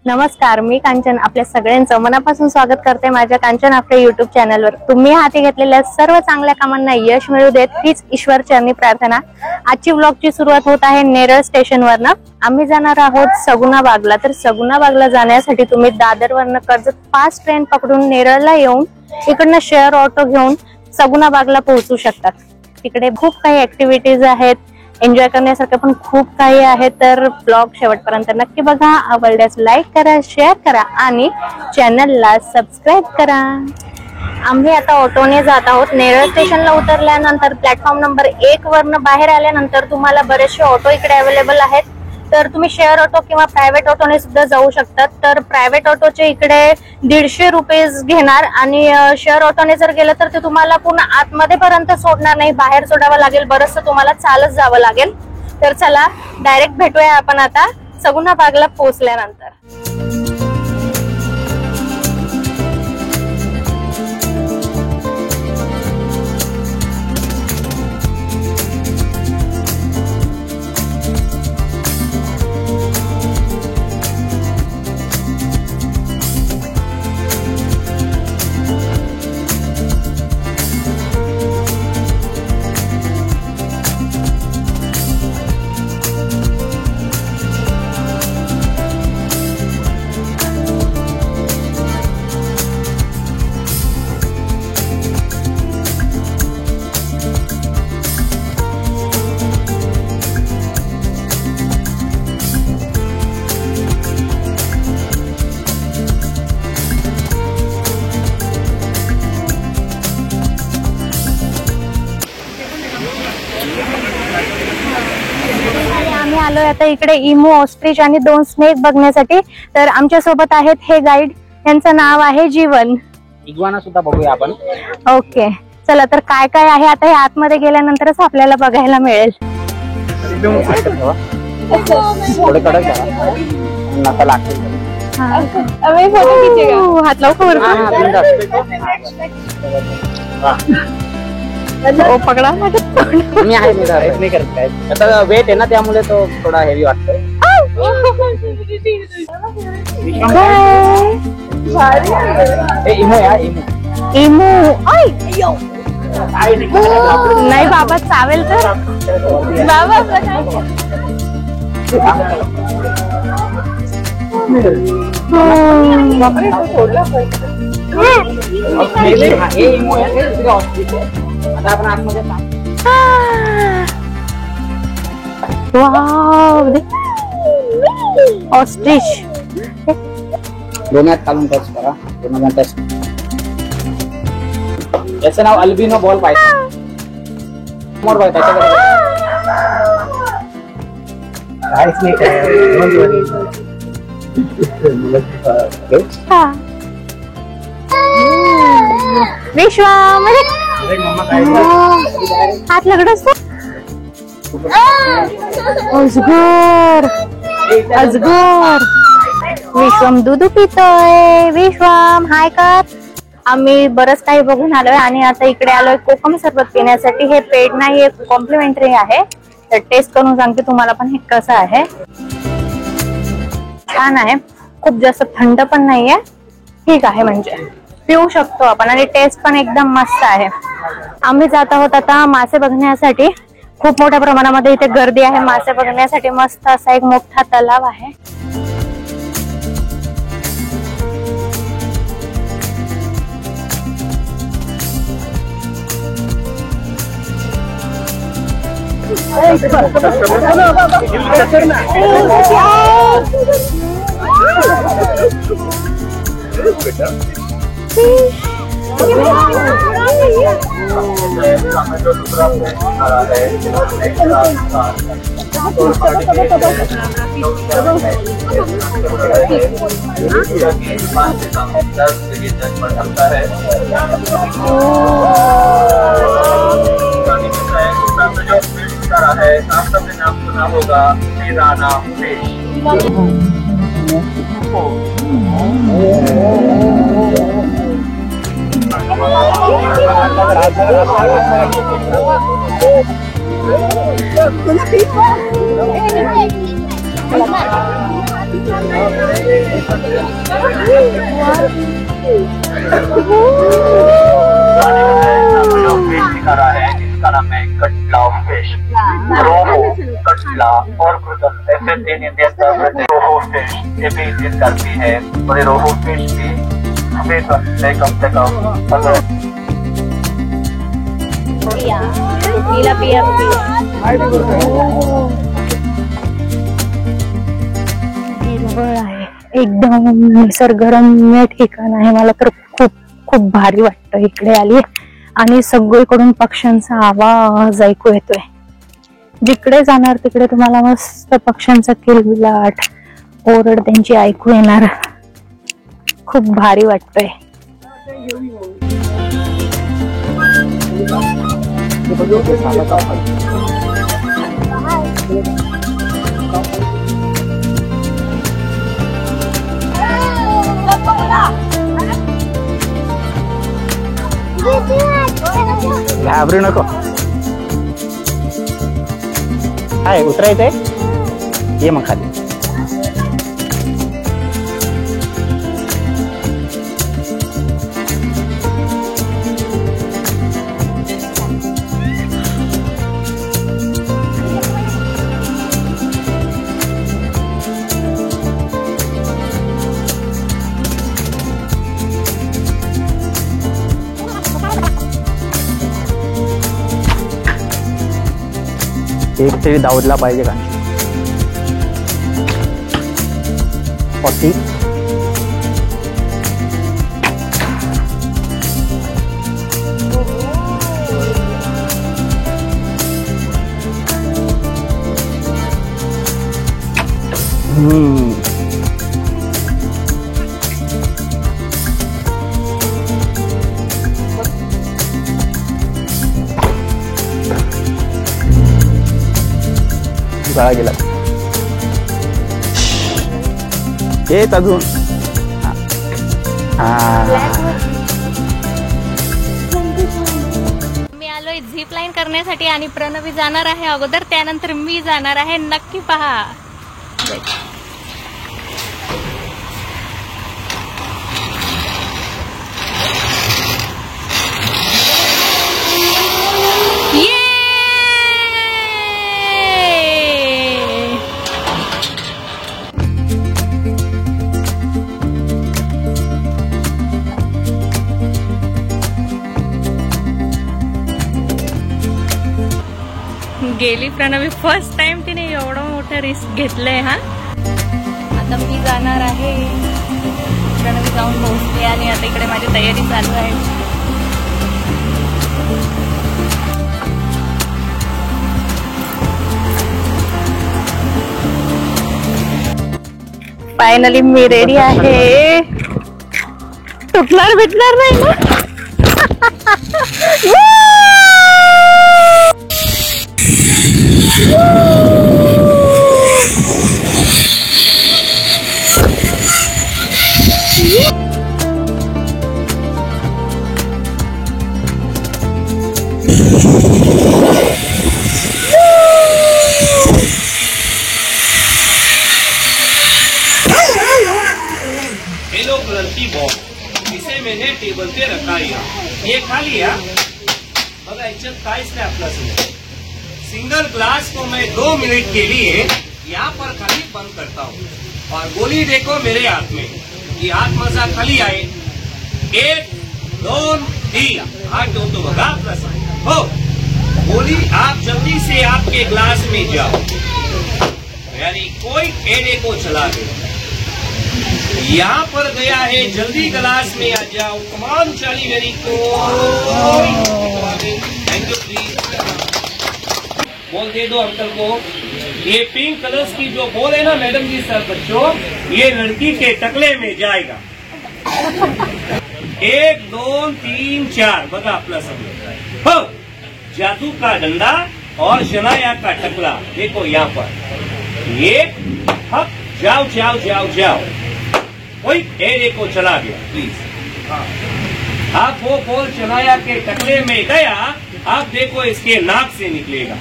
नमस्कार, मी कांचन आपल्या सगळ्यांचं मनापासून स्वागत करते माझ्या कांचन आपल्या युट्यूब चॅनलवर। तुम्ही हाती घेतलेल्या सर्व चांगल्या कामांना यश मिळू देत हीच ईश्वर चरणी प्रार्थना। आजची व्लॉगची सुरुवात होत आहे नेरळ स्टेशनवरनं। आम्ही जाणार आहोत सगुणाबागला। तर सगुणाबागला जाण्यासाठी तुम्ही दादरवरनं कर्जत फास्ट ट्रेन पकडून नेरळला येऊन इकडनं शेअर ऑटो घेऊन सगुणाबागला पोहोचू शकतात। तिकडे खूप काही ऍक्टिव्हिटीज आहेत, एन्जॉय करण्यासारखं पण खूप काही आहे। तर ब्लॉग शेवटपर्यंत नक्की बघा। आवडल्यास लाईक करा, शेअर करा आणि चॅनलला सबस्क्राईब करा। आम्ही आता ऑटोने जात आहोत। नेरळ स्टेशनला उतरल्यानंतर प्लॅटफॉर्म नंबर 1 वरनं बाहेर आल्यानंतर तुम्हाला बरेचसे ऑटो इकडे अवेलेबल आहेत। तर तुम्ही शेअर ऑटो किंवा प्रायव्हेट ऑटोने सुद्धा जाऊ शकतात। तर प्रायव्हेट ऑटोचे इकडे 150 रुपये घेणार आणि शेअर ऑटोने जर गेलं तर ते तुम्हाला पुन्हा आतमध्ये पर्यंत सोडणार नाही, बाहेर सोडावं लागेल, बरंचसं तुम्हाला चालत जावं लागेल। तर चला डायरेक्ट भेटूया आपण आता सगुणाबागला पोहोचल्यानंतर। आलोय आता इकडे इमू, ऑस्ट्रिच आणि 2 स्नेक बघण्यासाठी। तर आमच्या सोबत आहेत हे गाईड, यांचं नाव आहे जीवन। इग्वाना सुद्धा बघूया आपण। ओके चला, तर काय काय आहे आता हे आतमध्ये गेल्यानंतरच आपल्याला बघायला मिळेल। थोडे कडक आहे, नका लागते। हात लवकर पकडा। मी आहे नाही करत काय, आता वेट आहे ना त्यामुळे तो थोडा हेवी वाटतो। इमू नाही बाबा, चावेल तर बाबा। ऑस्ट्रिच दोन्ही हात घालून टच करा, दोन्ही टच। याचं नाव अल्बिनो बॉल पायथन। मोर बघा त्याच्याकडे काहीच नाही विश्वा हात लगडच अजगर अजगर। विश्वम दूध पितोय। विश्वम हाय कर। आम्ही बरंच काही बघून आलोय आणि आता इकडे आलोय कोकम सरबत पिण्यासाठी। हे पेड नाही, हे कॉम्प्लिमेंटरी आहे। तर टेस्ट करून सांगते तुम्हाला पण हे कसं आहे। छान आहे, खूप जास्त थंड पण नाहीये, ठीक आहे, म्हणजे पिऊ शकतो आपण आणि टेस्ट पण एकदम मस्त आहे। आम्ही जात आहोत आता मासे बघण्यासाठी। खूप मोठ्या प्रमाणामध्ये इथे गर्दी आहे मासे बघण्यासाठी। मस्त असा एक मोठा तलाव आहे। आप सबने नाम सुना होगा, मेरा नाम दिखा रहा है जिसका नाम है कटला फिश, रोहू, कटला और क्रुदल, ऐसे 3 इंडियन टर्म रहते हैं। रोहू फिश ये भी इंडियन करती है और ये रोहू फिश भी हमें कम से कम 15 नीला पिया आहे, एकदम निसर्गरम्य ठिकाण आहे. मला तर खूप खूप भारी वाटतं इकडे आली आणि सगळीकडून पक्ष्यांचा आवाज ऐकू येतोय. जिकडे जाणार तिकडे तुम्हाला मस्त पक्ष्यांचा किलबिलाट, ओरड त्यांची ऐकू येणार. खूप भारी वाटतंय. घाबरू नको. हाय उतरायचंय, ये मग खाली. एक तरी दाऊदला पाहिजे का? 40. गळा गेला. येत अजून. मी आलोय झिप लाईन करण्यासाठी आणि प्रणवी जाणार आहे अगोदर, त्यानंतर मी जाणार आहे. नक्की पहा. गेली प्रणवी, फर्स्ट टाइम तिने एवढं मोठं रिस्क घेतलंय. हा आता मी जाणार आहे. प्रणवी जाऊन पोहोचते आणि आता इकडे माझी तयारी चालू आहे. फायनली मी रेडी आहे. तुटणार भेटणार नाही ना. येलो कलर की बॉल इसे मैंने टेबल पे रखा. ये खा लिया. बघा याच्यात काहीच नाही आपला सिंगल ग्लास को मैं 2 मिनट के लिए यहाँ पर खाली बंद करता हूँ और गोली देखो मेरे हाथ में. ये हाथ मजा खाली आए. 1 2 3 हाथ दो तो बघा आपला हो. गोली आप जल्दी से आपके ग्लास में जाओ. यानी कोई एड़े को चला दे. यहाँ पर गया है, जल्दी गिलास में आ जाओ. कमान चाली मेरी को. Thank you please. बॉल दे दो अंकल को. ये पिंक कलर्स की जो बॉल है ना मैडम जी सर बच्चों, ये लड़की के टकले में जाएगा. 1 2 3 4 बघा आपला समोर हो. जादू का डंडा और शनाया का टकला देखो यहाँ पर. ये हप जाओ जाओ जाओ जाओ. कोई एरे को चला गया प्लीज. आप वो बॉल शनाया के टकले में गया. आप देखो इसके नाक से निकलेगा.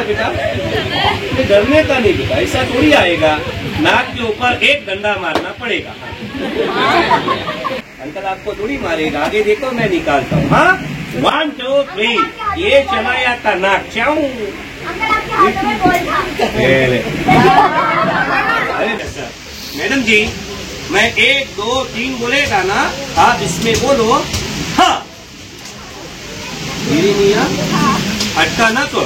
बेटा डरने का नहीं बेटा, ऐसा थोड़ी आएगा। नाक के ऊपर एक डंडा मारना पड़ेगा। अंकल आपको थोड़ी मारेगा, आगे देखो मैं निकालता हूँ। हाँ 1 2 3 ये चलाया था नाक चाऊ। अरे सर मैडम जी, मैं 1 2 3 बोलेगा ना, आप इसमें बोलो हाँ। मेरी मियाँ अटका ना तो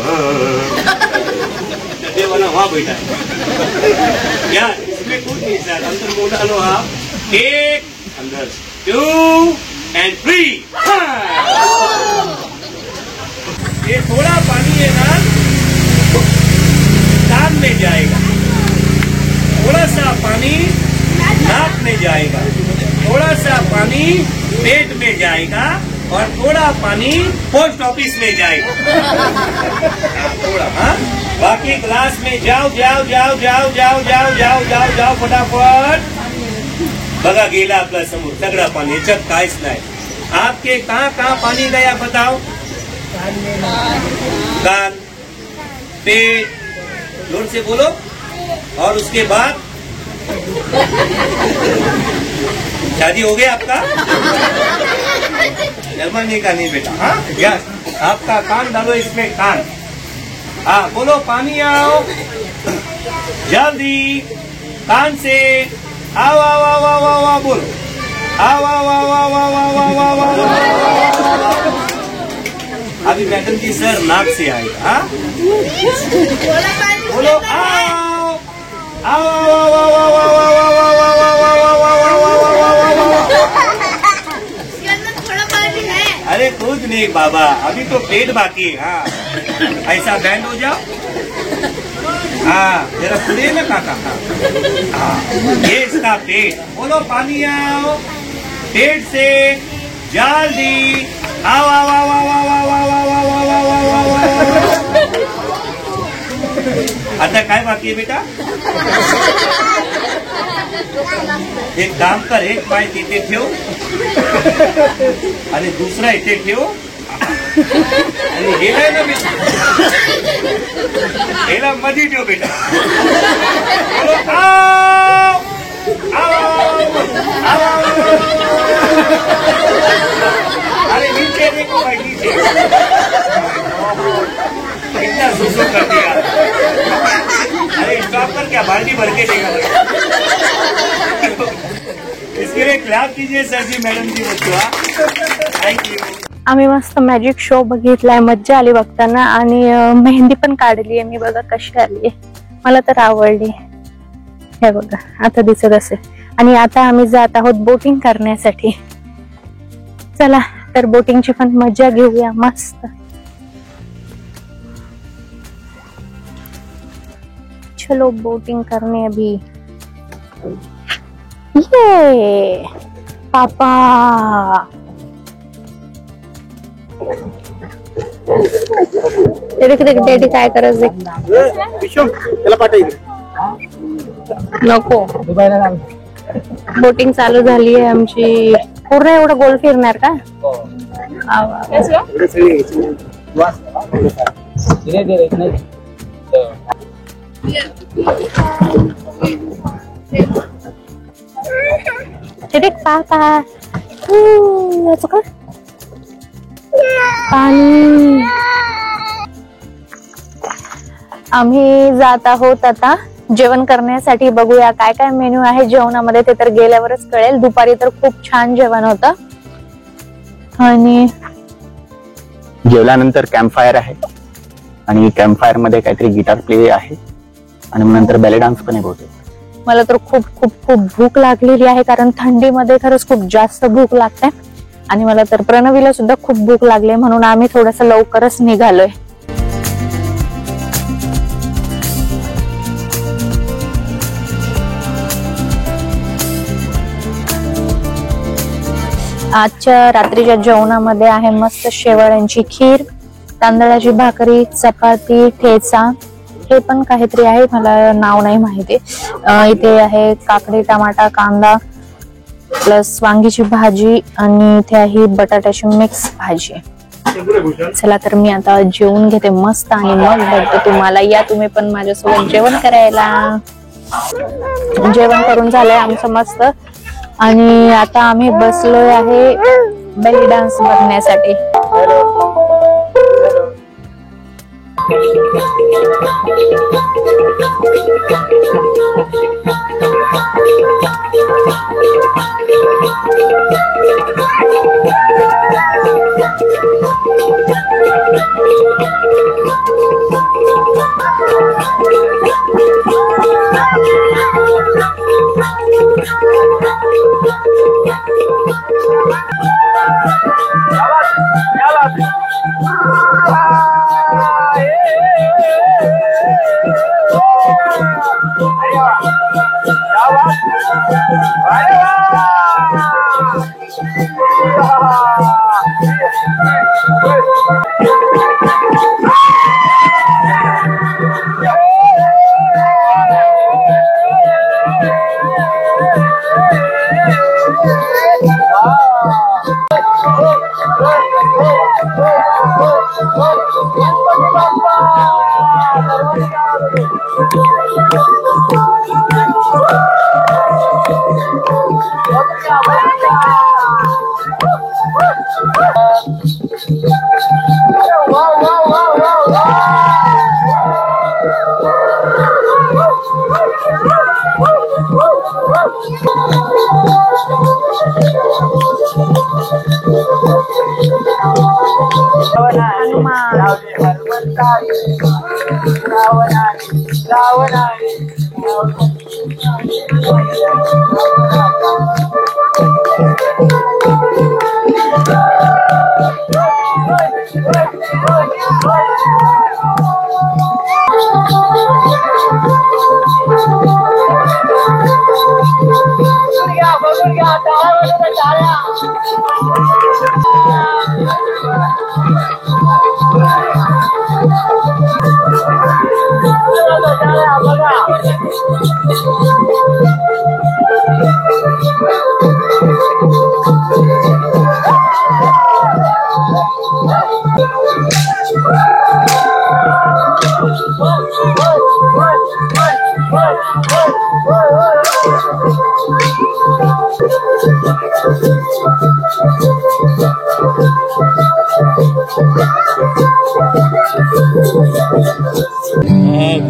वाला वहाँ बैठा है यार, इसमें कुछ नहीं सर। अंदर मुंह डालो आप, 1 अंदर 2 and 3 ये थोड़ा पानी है ना कान में जाएगा, थोड़ा सा पानी नाक में जाएगा, थोड़ा सा पानी पेट में जाएगा और थोड़ा पानी पोस्ट ऑफिस में जाएगा। थोड़ा हाँ, बाकी क्लास में जाओ जाओ जाओ जाओ जाओ जाओ जाओ जाओ जाओ फटाफट। बघा गेला आपला समोर सगळा पाणी, याच्यात काहीच नाही। आपके कहाँ पानी गया बताओ? कान, पेट, जोर से बोलो। और उसके बाद शादी हो गया आपका? जर्मनी का नहीं बेटा। हाँ यस, आपका कान डालो इसमें, कान। हाँ बोलो पानी आओ जल्दी, कान से आओ आओ आओ आओ आओ आओ बोलो, आओ आओ आओ आओ आओ आओ आओ आओ। अभी मैडम जी सर नाक से आएगा। हाँ बोलो आओ आओ आओ आओ आओ आओ आओ। अरे कुछ नहीं बाबा, अभी तो पेट बाकी है। हाँ ऐसा बैंड हो जाओ। हाँ जरा खुले ना काका। हाँ ये इसका पेट, बोलो पानी आओ पेट से जल्दी, आओ आओ आओ आओ आओ आओ आओ आओ आओ आओ। आता काय बाकी आहे बेटा? एक काम कर, एक पाय तिथे ठेव आणि दुसरा इथे ठेव आणि गेलाय ना बेटा, गेला मध्ये ठेव बेटा। आओ आओ आओ। अरे नीचे देखो भाई, नीचे कितना सुसु कर दिया। अरे स्टॉप कर, क्या बाल्टी भर के देगा? इसके लिए क्लैप कीजिए सर जी, मैडम जी बच्चों। Thank you. आम्ही मस्त मॅजिक शो बघितलाय, मज्जा आली बघताना आणि मेहंदी पण काढली आहे मी, बघा कशी आली आहे, मला तर आवडली। हे बघा आता दिसत असेल। आणि आता आम्ही जात आहोत बोटिंग करण्यासाठी। चला तर बोटिंगची पण मज्जा घेऊया मस्त। चलो बोटिंग करने अभी। ये पापा डॅडी काय करायचं? नको, बोटिंग चालू झाली आहे आमची। पूर्ण एवढं गोल फिरणार का? पापा पाणी। आम्ही जात आहोत आता जेवण करण्यासाठी। बघूया काय काय मेन्यू आहे जेवणामध्ये, ते तर गेल्यावरच कळेल। दुपारी तर खूप छान जेवण होतं। आणि जेवल्यानंतर कॅम्प फायर आहे आणि कॅम्प फायर मध्ये काहीतरी गिटार प्ले आहे आणि नंतर बॅले डान्स पण आहे बहुतेक। मला तर खूप खूप खूप भूक लागलेली आहे, कारण थंडीमध्ये खरंच खूप जास्त भूक लागते। आणि मला तर प्रणवीला सुद्धा खूप भूक लागली, म्हणून आम्ही थोडंसं लवकरच निघालोय। आजच्या रात्रीच्या जेवणामध्ये आहे मस्त शेवाळ्यांची खीर, तांदळाची भाकरी, चपाती, ठेचा, हे पण काहीतरी आहे, मला नाव नाही माहिती। इथे आहे काकडी, टमाटा, कांदा प्लस वांगीची भाजी आणि इथे आहे बटाट्याची मिक्स भाजी। चला तर मी आता जेवून घेते मस्त आणि मग बघते तुम्हाला. या तुम्ही पण माझ्यासोबत जेवण करायला. जेवण करून झालंय आमचं मस्त आणि आता आम्ही बसलोय आहे बेली डान्स बघण्यासाठी.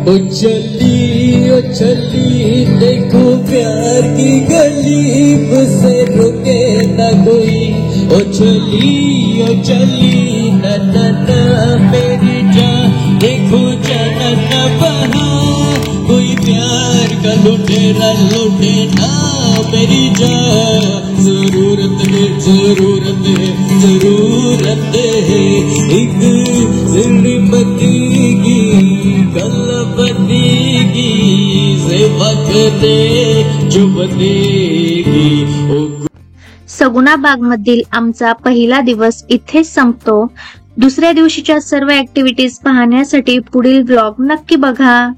ओ चली देखो प्यार की गली मुझसे रुके न कोई। ओ चली न मेरी जान देखो जन्नत बहा। कोई प्यार का लुटेरा लुटे ना मेरी जान। जरूरत है एक जिंदगी की गलबती की सेवा करे जो बनेगी। सगुणा बाग मधील आमचा पहिला दिवस इथेच संपतो. दुसऱ्या दिवशीच्या सर्व ऍक्टिव्हिटीज पाहण्यासाठी पुढील ब्लॉग नक्की बघा.